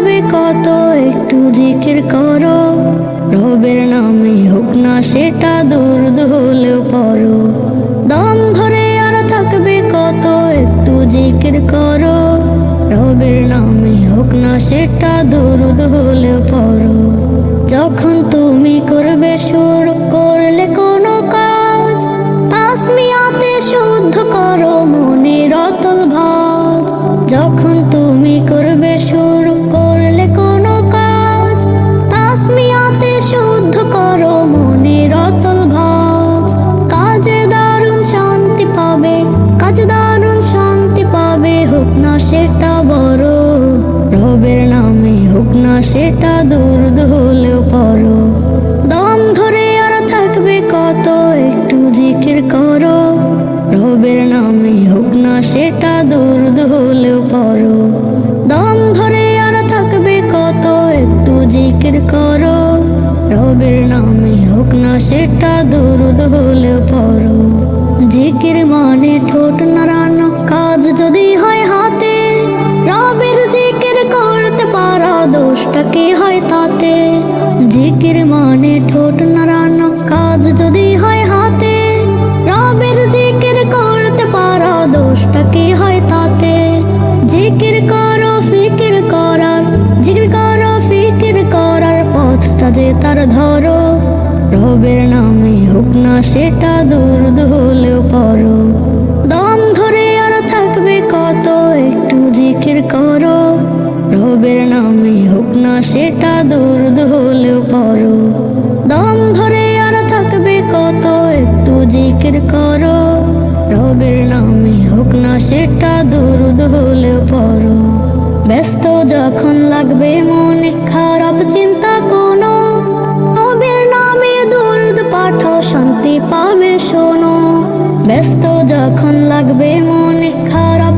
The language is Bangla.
থাকবে কত, একটু জিকির করো। রবের নামে হোক না সেটা দুরুদ হলেও পড়ো। দম ধরে আর থাকবে কত, একটু জিকির করো। রবের নামে হোক না সেটা দুরুদ হলেও পড়ো। যখন তুমি করবে শুরু করলে কোনো কাজ, তাসমিয়াতে শুদ্ধ করো মনের অতল ভাঁজ। যখন তুমি করবে শুরু করলে কোনো কাজ, তাসমিয়াতে শুদ্ধ করো মনের অতল ভাঁজ। কাজে দারুণ শান্তি পাবে, কাজে দারুণ শান্তি পাবে, হোক না সেটা বড়। রবের নামে হোক না সেটা দুরুদ হলেও পড়ো। দম ধরে আর থাকবে কত, একটু জিকির করো। রবের নামে হোক না সেটা দুরুদ হলেও পড়ো। দম ধরে আর থাকবে কত, একটু জিকির করো। রবের নামে হোক না সেটা দুরুদ হলেও পড়ো। জিকির মানে ঠোঁট নাড়ানো, কাজ যদি হয় হাতে। রবের জিকির করতে পারা, দোষটা কি হয় তাতে? জিকির মানে ঠোঁট নাড়ানো, কাজ যদি হয় হাতে। রবের জিকির করতে পারা, দোষটা কি হয় তাতে? জিকির করো ফিকির করার, জিকির করো ফিকির করার পথটা যে তার ধরো। রবের নামে হোক না সেটা দুরুদ হলেও পড়ো। দম ধরে আর থাকবে কত, একটু জিকির করো। রবের নামে হোক না সেটা দুরুদ হলেও পড়ো। দম ধরে আর থাকবে কত, একটু জিকির করো। রবের নামে হোক না সেটা দুরুদ হলেও পড়ো। ব্যস্ত যখন লাগবে মনে খারাপ চিন্তা কোনো, রবের নামে দুরুদ পাঠাও, শান্তি পাবে শোনো। ব্যস্ত যখন লাগবে মনে খারাপ